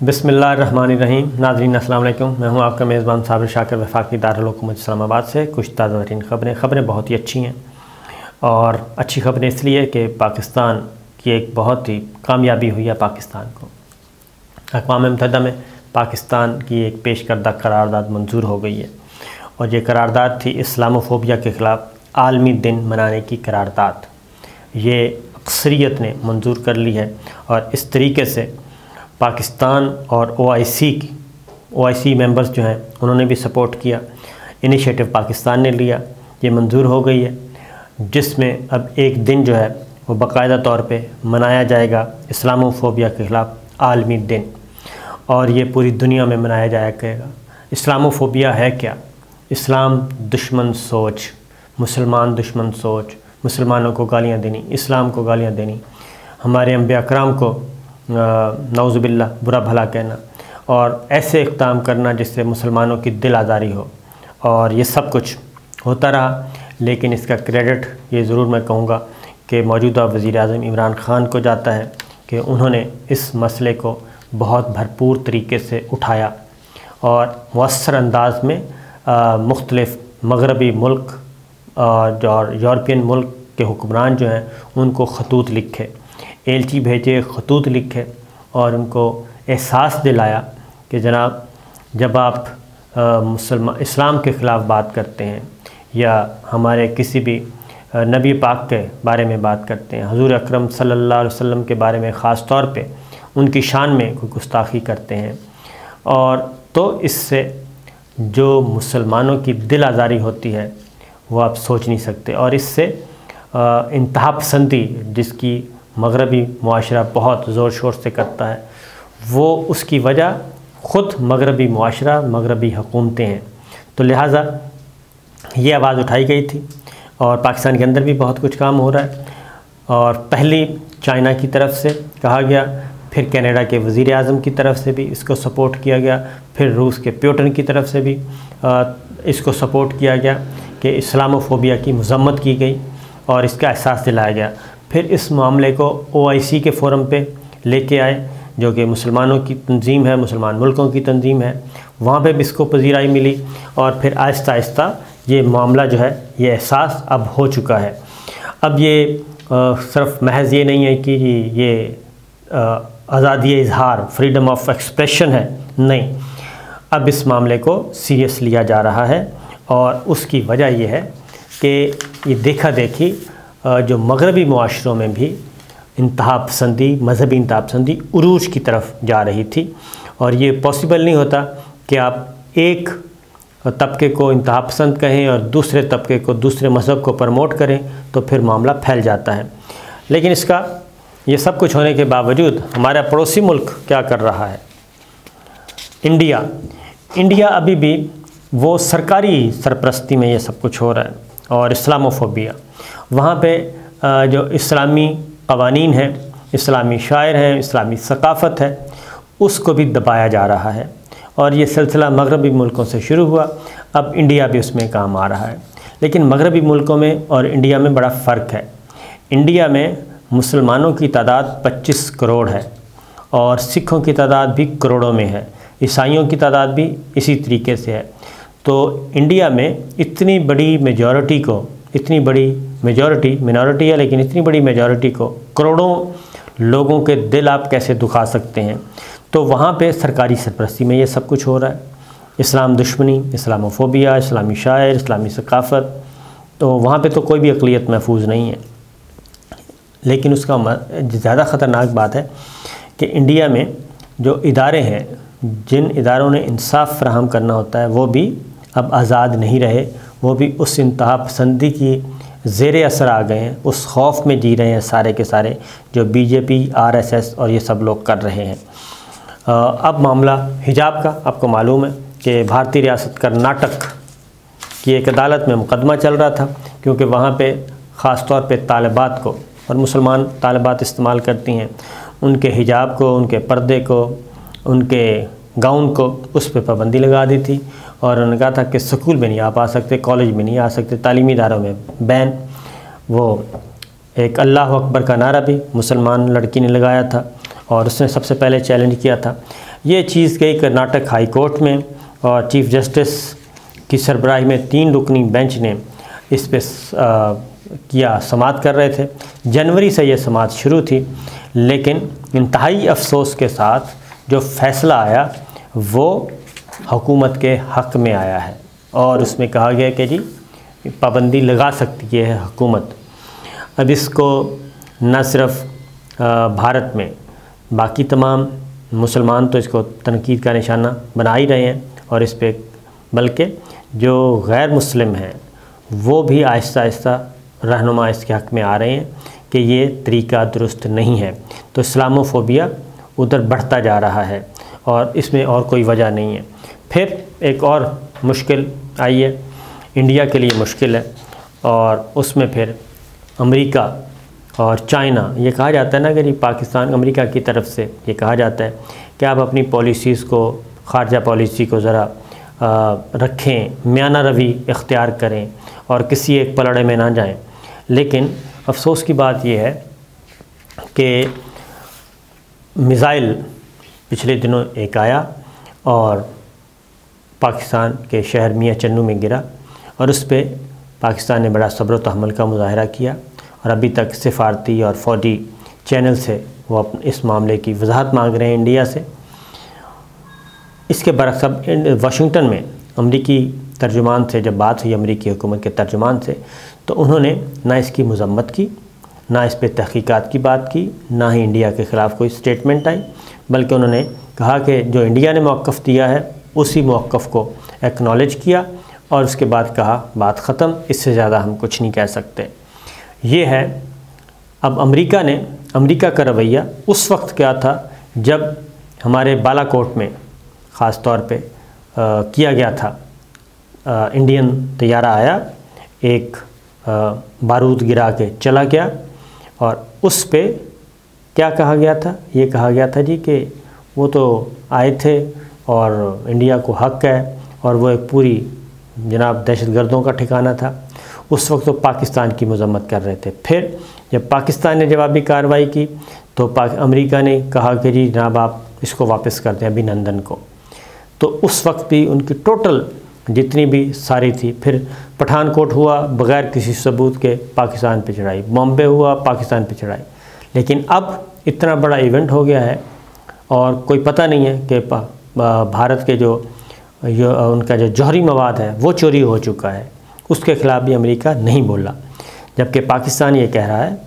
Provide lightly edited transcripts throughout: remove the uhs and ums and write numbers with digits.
बिस्मिल्लाहिर्रहमानिर्रहीम। नाज़रीन अस्सलाम वालेकुम। मैं हूं आपका मेज़बान साबिर शाकिर वफाकी दारुल हुकूमत इस्लामाबाद से। कुछ ताज़ा तरीन ख़बरें बहुत ही अच्छी हैं और अच्छी ख़बरें इसलिए कि पाकिस्तान की एक बहुत ही कामयाबी हुई है। पाकिस्तान को अक़वाम मुत्तहिदा में पाकिस्तान की एक पेश करदा करारदाद मंजूर हो गई है और ये करारदाद थी इस्लामोफोबिया के ख़िलाफ़ आलमी दिन मनाने की करारदाद। ये अक्सरियत ने मंजूर कर ली है और इस तरीके से पाकिस्तान और OIC मेंबर्स जो हैं उन्होंने भी सपोर्ट किया। इनिशिएटिव पाकिस्तान ने लिया, ये मंजूर हो गई है, जिसमें अब एक दिन जो है वो बाकायदा तौर पे मनाया जाएगा इस्लामोफोबिया के ख़िलाफ़ आलमी दिन, और ये पूरी दुनिया में मनाया जाया करेगा। इस्लामोफोबिया है क्या? इस्लाम दुश्मन सोच, मुसलमान दुश्मन सोच, मुसलमानों को गालियाँ देनी, इस्लाम को गालियाँ देनी, हमारे अंबिया कराम को नौज़ुबिल्लाह बुरा भला कहना और ऐसे इक़दाम करना जिससे मुसलमानों की दिल आज़ारी हो, और ये सब कुछ होता रहा। लेकिन इसका क्रेडिट ये ज़रूर मैं कहूँगा कि मौजूदा वज़ीर-ए-आज़म इमरान ख़ान को जाता है कि उन्होंने इस मसले को बहुत भरपूर तरीके से उठाया और मुअस्सर अंदाज़ में मुख्तलिफ़ मग़रबी मुल्क और यूरोपियन मुल्क के हुक्मरान जो हैं उनको ख़तूत लिखे, एलची भेजे, ख़तूत लिखे और उनको एहसास दिलाया कि जनाब, जब आप इस्लाम के ख़िलाफ़ बात करते हैं या हमारे किसी भी नबी पाक के बारे में बात करते हैं, हुज़ूर अकरम सल्लल्लाहु अलैहि वसल्लम के बारे में ख़ास तौर पे उनकी शान में कोई गुस्ताखी करते हैं, और तो इससे जो मुसलमानों की दिल आज़ारी होती है वो आप सोच नहीं सकते। और इससे इंतहा पसंदी जिसकी मग़रबी मुआशरा बहुत ज़ोर शोर से करता है, वो उसकी वजह ख़ुद मग़रबी मुआशरा, मग़रबी हुकूमतें हैं। तो लिहाजा ये आवाज़ उठाई गई थी और पाकिस्तान के अंदर भी बहुत कुछ काम हो रहा है। और पहली चाइना की तरफ से कहा गया, फिर कनाडा के वज़ीर-ए-आज़म की तरफ से भी इसको सपोर्ट किया गया, फिर रूस के पुतिन की तरफ से भी इसको सपोर्ट किया गया कि इस्लामोफोबिया की मज़म्मत की गई और इसका एहसास दिलाया गया। फिर इस मामले को OIC के फ़ोरम पे लेके आए, जो कि मुसलमानों की तंजीम है, मुसलमान मुल्कों की तंजीम है, वहाँ पे भी इसको पजीराई मिली और फिर आहिस्ता आहिस्ता ये मामला जो है, ये एहसास अब हो चुका है। अब ये सिर्फ महज ये नहीं है कि ये आज़ादी इज़हार, फ्रीडम ऑफ एक्सप्रेशन है, नहीं, अब इस मामले को सीरियस लिया जा रहा है। और उसकी वजह यह है कि ये देखा देखी जो मग़रबी मुआशरों में भी इंतहा पसंदी, मजहबी इंतहा पसंदी उरूज की तरफ जा रही थी, और ये पॉसिबल नहीं होता कि आप एक तबके को इंतहा पसंद कहें और दूसरे तबके को, दूसरे मज़हब को प्रमोट करें, तो फिर मामला फैल जाता है। लेकिन इसका ये सब कुछ होने के बावजूद हमारा पड़ोसी मुल्क क्या कर रहा है? इंडिया अभी भी वो सरकारी सरपरस्ती में ये सब कुछ हो रहा है। और इस्लामोफोबिया, वहाँ पे जो इस्लामी क़वानीन हैं, इस्लामी शायर हैं, इस्लामी सकाफ़त है, उसको भी दबाया जा रहा है। और ये सिलसिला मग़रबी मुल्कों से शुरू हुआ, अब इंडिया भी उसमें काम आ रहा है। लेकिन मग़रबी मुल्कों में और इंडिया में बड़ा फ़र्क है। इंडिया में मुसलमानों की तादाद 25 करोड़ है और सिखों की तादाद भी करोड़ों में है, ईसाइयों की तादाद भी इसी तरीके से है। तो इंडिया में इतनी बड़ी मेजॉरिटी को, इतनी बड़ी मेजॉरिटी, मिनॉरिटी है लेकिन इतनी बड़ी मेजॉरिटी को, करोड़ों लोगों के दिल आप कैसे दुखा सकते हैं? तो वहाँ पे सरकारी सरपरस्ती में ये सब कुछ हो रहा है। इस्लाम दुश्मनी, इस्लामोफोबिया, इस्लामी शायर, इस्लामी सकाफ़त, तो वहाँ पे तो कोई भी अक़लियत महफूज नहीं है। लेकिन उसका ज़्यादा ख़तरनाक बात है कि इंडिया में जो इदारे हैं, जिन इदारों ने इंसाफ फ़राहम करना होता है, वो भी अब आज़ाद नहीं रहे, वो भी उस इंतहा पसंदी की ज़ेरे असर आ गए हैं, उस खौफ में जी रहे हैं सारे के सारे, जो BJP, RSS और ये सब लोग कर रहे हैं। अब मामला हिजाब का, आपको मालूम है कि भारतीय रियासत कर्नाटक की एक अदालत में मुकदमा चल रहा था, क्योंकि वहाँ पे ख़ास तौर पे तालिबात को, और मुसलमान तालिबात इस्तेमाल करती हैं, उनके हिजाब को, उनके पर्दे को, उनके गाउन को, उस पर पाबंदी लगा दी थी। और उन्होंने कहा था कि स्कूल में नहीं आप आ सकते, कॉलेज में नहीं आ सकते, तालीमी इदारों में बैन। वो एक अल्लाह अकबर का नारा भी मुसलमान लड़की ने लगाया था और उसने सबसे पहले चैलेंज किया था। ये चीज़ गई कर्नाटक हाई कोर्ट में और चीफ जस्टिस की सरबराही में 3 रुकनी बेंच ने इस पे किया समाअत कर रहे थे। जनवरी से ये समाअत शुरू थी, लेकिन इंतहाई अफसोस के साथ जो फ़ैसला आया वो हुकूमत के हक़ में आया है और उसमें कहा गया कि जी पाबंदी लगा सकती है हुकूमत। अब इसको न सिर्फ भारत में, बाकी तमाम मुसलमान तो इसको तनकीद का निशाना बना ही रहे हैं और इस पे बल्कि जो गैर मुस्लिम हैं वो भी आहिस्ता आहिस्ता रहनुमा इसके हक़ में आ रहे हैं कि ये तरीका दुरुस्त नहीं है। तो इस्लामोफोबिया उधर बढ़ता जा रहा है और इसमें और कोई वजह नहीं है। फिर एक और मुश्किल आई है, इंडिया के लिए मुश्किल है, और उसमें फिर अमेरिका और चाइना, ये कहा जाता है ना कि पाकिस्तान अमेरिका की तरफ से ये कहा जाता है कि आप अपनी पॉलिसीज़ को, ख़ारजा पॉलिसी को ज़रा रखें, म्याना रवि इख्तियार करें और किसी एक पलड़े में ना जाएं। लेकिन अफसोस की बात यह है कि मिज़ाइल पिछले दिनों एक आया और पाकिस्तान के शहर मियाँ चन्नू में गिरा और उस पर पाकिस्तान ने बड़ा सब्र व तहम्मुल का मुज़ाहरा किया और अभी तक सिफारती और फ़ौजी चैनल से वो इस मामले की वजाहत मांग रहे हैं इंडिया से। इसके बरक्स अब वाशिंगटन में अमरीकी तर्जुमान से जब बात हुई, अमरीकी हुकूमत के तर्जुमान से, तो उन्होंने ना इसकी मज़म्मत की, ना इस पर तहकीकात की बात की, ना ही इंडिया के ख़िलाफ़ कोई स्टेटमेंट आई, बल्कि उन्होंने कहा कि जो इंडिया ने मौक़िफ़ दिया है उसी मौक़िफ़ को एक्नॉलेज किया और उसके बाद कहा बात ख़त्म, इससे ज़्यादा हम कुछ नहीं कह सकते। ये है। अब अमेरिका का रवैया उस वक्त क्या था जब हमारे बालाकोट में ख़ास तौर पे किया गया था, इंडियन तैयारा आया, एक बारूद गिरा के चला गया और उस पे क्या कहा गया था, ये कहा गया था जी कि वो तो आए थे और इंडिया को हक़ है और वो एक पूरी जनाब दहशतगर्दों का ठिकाना था। उस वक्त तो पाकिस्तान की मज़म्मत कर रहे थे। फिर जब पाकिस्तान ने जवाबी कार्रवाई की तो अमेरिका ने कहा कि जी जनाब आप इसको वापस कर दें अभिनंदन को। तो उस वक्त भी उनकी टोटल जितनी भी सारी थी। फिर पठानकोट हुआ बग़ैर किसी सबूत के पाकिस्तान पे चढ़ाई, बॉम्बे हुआ पाकिस्तान पे चढ़ाई। लेकिन अब इतना बड़ा इवेंट हो गया है और कोई पता नहीं है कि भारत के जो उनका जो जौहरी मवाद है वो चोरी हो चुका है, उसके ख़िलाफ़ भी अमेरिका नहीं बोला, जबकि पाकिस्तान ये कह रहा है।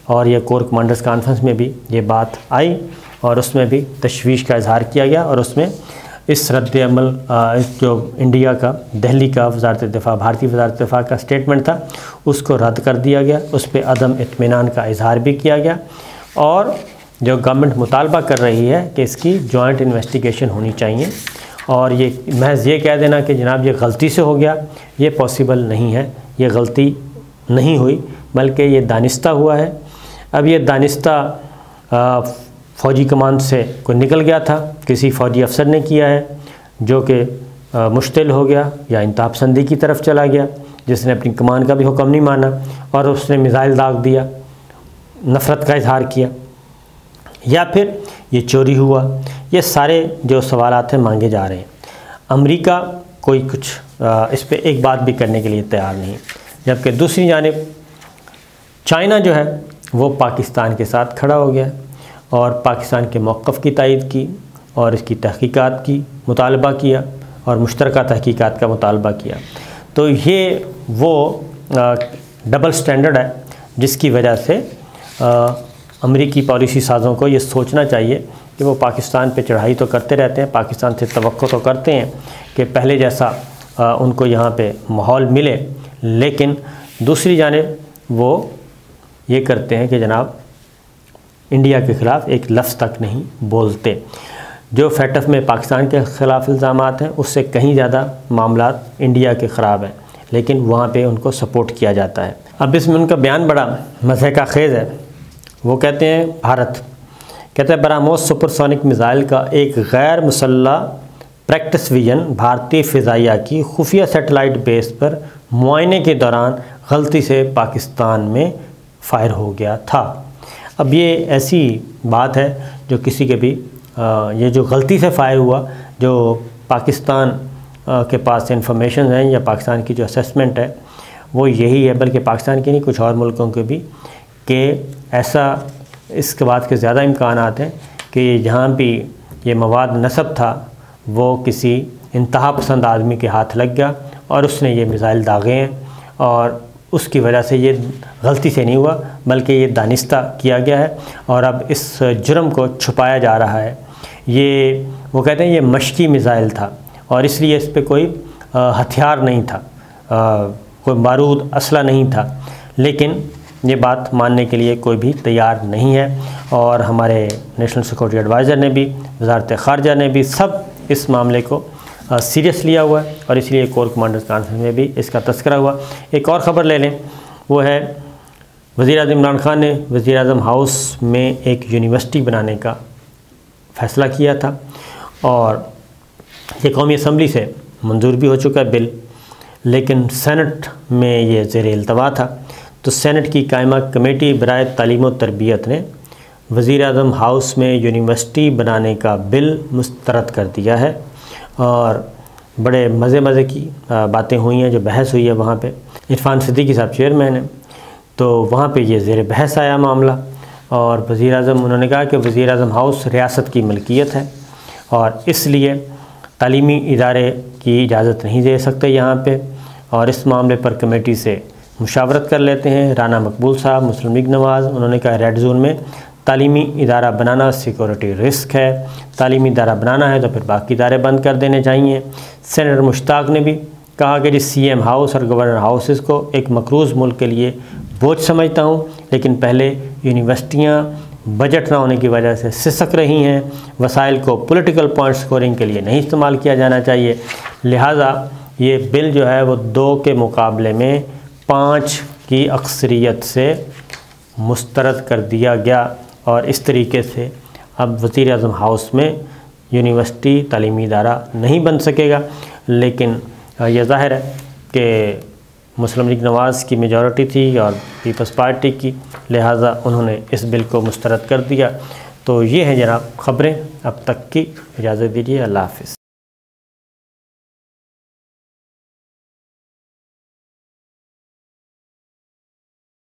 और ये कोर कमांडर्स कॉन्फ्रेंस में भी ये बात आई और उसमें भी तशवीश का इजहार किया गया और उसमें इस रद्द-ए-अमल जो इंडिया का, दिल्ली का वज़ारत दिफ़ा, भारतीय वज़ारत दिफ़ा का स्टेटमेंट था उसको रद्द कर दिया गया। उस पर अदम इत्मीनान का इजहार भी किया गया और जो गवर्नमेंट मुतालबा कर रही है कि इसकी जॉइंट इन्वेस्टिगेशन होनी चाहिए और ये महज ये कह देना कि जनाब ये गलती से हो गया, ये पॉसिबल नहीं है। ये गलती नहीं हुई बल्कि ये दानिस्ता हुआ है। अब ये दानिस्ता फ़ौजी कमान से कोई निकल गया था, किसी फ़ौजी अफसर ने किया है जो कि मुश्तिल हो गया या इंतहापसंदी की तरफ चला गया, जिसने अपनी कमान का भी हुक्म नहीं माना और उसने मिसाइल दाग दिया, नफ़रत का इजहार किया, या फिर ये चोरी हुआ। ये सारे जो सवालात हैं मांगे जा रहे हैं। अमेरिका कोई कुछ इस पे एक बात भी करने के लिए तैयार नहीं, जबकि दूसरी जानिब चाइना जो है वो पाकिस्तान के साथ खड़ा हो गया और पाकिस्तान के मौक़िफ़ की तायीद की और इसकी तहकीकात की मुतालबा किया और मुश्तरका तहकीकात का मुतालबा किया। तो ये वो डबल स्टैंडर्ड है जिसकी वजह से अमेरिकी पॉलिसी साज़ों को ये सोचना चाहिए कि वो पाकिस्तान पे चढ़ाई तो करते रहते हैं, पाकिस्तान से तवक्को तो करते हैं कि पहले जैसा उनको यहाँ पे माहौल मिले, लेकिन दूसरी जानिब वो ये करते हैं कि जनाब इंडिया के ख़िलाफ़ एक लफ्ज़ तक नहीं बोलते। जो फैटफ में पाकिस्तान के ख़िलाफ़ इल्ज़ामात हैं उससे कहीं ज़्यादा मामलात इंडिया के ख़राब हैं, लेकिन वहाँ पे उनको सपोर्ट किया जाता है। अब इसमें उनका बयान बड़ा मज़े का खेज़ है। वो कहते हैं, भारत कहते हैं बरामोस सुपरसोनिक मिसाइल का एक गैर मुसल्ला प्रैक्टिस विजन भारतीय फ़िज़ाइया की खुफिया सैटेलाइट बेस पर मुआयने के दौरान गलती से पाकिस्तान में फ़ायर हो गया था। अब ये ऐसी बात है जो किसी के भी ये जो गलती से फायर हुआ, जो पाकिस्तान के पास इंफॉर्मेशन हैं या पाकिस्तान की जो असेसमेंट है वो यही है, बल्कि पाकिस्तान की नहीं कुछ और मुल्कों के भी, कि ऐसा इसके बाद के ज़्यादा इम्कान आते हैं कि जहाँ भी ये मवाद नस्ब था वो किसी इंतहा पसंद आदमी के हाथ लग गया और उसने ये मिसाइल दागे हैं, और उसकी वजह से ये गलती से नहीं हुआ बल्कि ये दानिस्ता किया गया है और अब इस जुर्म को छुपाया जा रहा है। ये वो कहते हैं ये मशकी मिसाइल था और इसलिए इस पे कोई हथियार नहीं था, कोई बारूद असला नहीं था, लेकिन ये बात मानने के लिए कोई भी तैयार नहीं है। और हमारे नेशनल सिक्योरिटी एडवाइज़र ने भी, वज़ारत ख़ारजा ने भी, सब इस मामले को सीरियस लिया हुआ है और इसलिए कोर कमांडर्स कॉन्फ्रेंस में भी इसका तस्करा हुआ। एक और ख़बर ले लें, वो है वज़ीर-ए-आज़म इमरान खान ने वज़ीर-ए-आज़म हाउस में एक यूनिवर्सिटी बनाने का फ़ैसला किया था और ये कौमी असम्बली से मंजूर भी हो चुका है बिल, लेकिन सेनेट में ये ज़ेर-ए-इल्तवा था। तो सेनेट की कायमा कमेटी बराए तालीम व तरबियत ने वज़ीर-ए-आज़म हाउस में यूनिवर्सिटी बनाने का बिल मुस्तरद कर दिया है और बड़े मज़े की बातें हुई हैं, जो बहस हुई है वहाँ पे। इरफान सिद्दीकी साहब चेयरमैन हैं, तो वहाँ पे ये ज़ेर बहस आया मामला और वज़ीर-ए-आज़म उन्होंने कहा कि वज़ीर-ए-आज़म हाउस रियासत की मिल्कियत है और इसलिए तालीमी इदारे की इजाज़त नहीं दे सकते यहाँ पे, और इस मामले पर कमेटी से मुशावरत कर लेते हैं। राना मकबूल साहब, मुस्लिम लीग नवाज़, उन्होंने कहा रेड जोन में तालीमी इदारा बनाना सिक्योरिटी रिस्क है, तालीमी इदारा बनाना है तो फिर बाकी इदारे बंद कर देने चाहिए। सेनेटर मुश्ताक ने भी कहा कि जिस CM हाउस और गवर्नर हाउसेस को एक मकरूज़ मुल्क के लिए बोझ समझता हूँ, लेकिन पहले यूनिवर्सिटियाँ बजट ना होने की वजह से सिसक रही हैं, वसाइल को पॉलिटिकल पॉइंट स्कोरिंग के लिए नहीं इस्तेमाल किया जाना चाहिए, लिहाजा ये बिल जो है वो 2 के मुकाबले में 5 की अक्सरियत से मुस्तरद कर दिया गया और इस तरीके से अब वज़ीर-ए-आज़म हाउस में यूनिवर्सिटी तालीमी इदारा नहीं बन सकेगा। लेकिन यह ज़ाहिर है कि मुस्लिम लीग नवाज़ की मेजॉरिटी थी और पीपल्स पार्टी की, लिहाजा उन्होंने इस बिल को मुस्तरद कर दिया। तो ये हैं जनाब ख़बरें अब तक की। इजाज़त दीजिए, अल्लाह हाफ़िज़।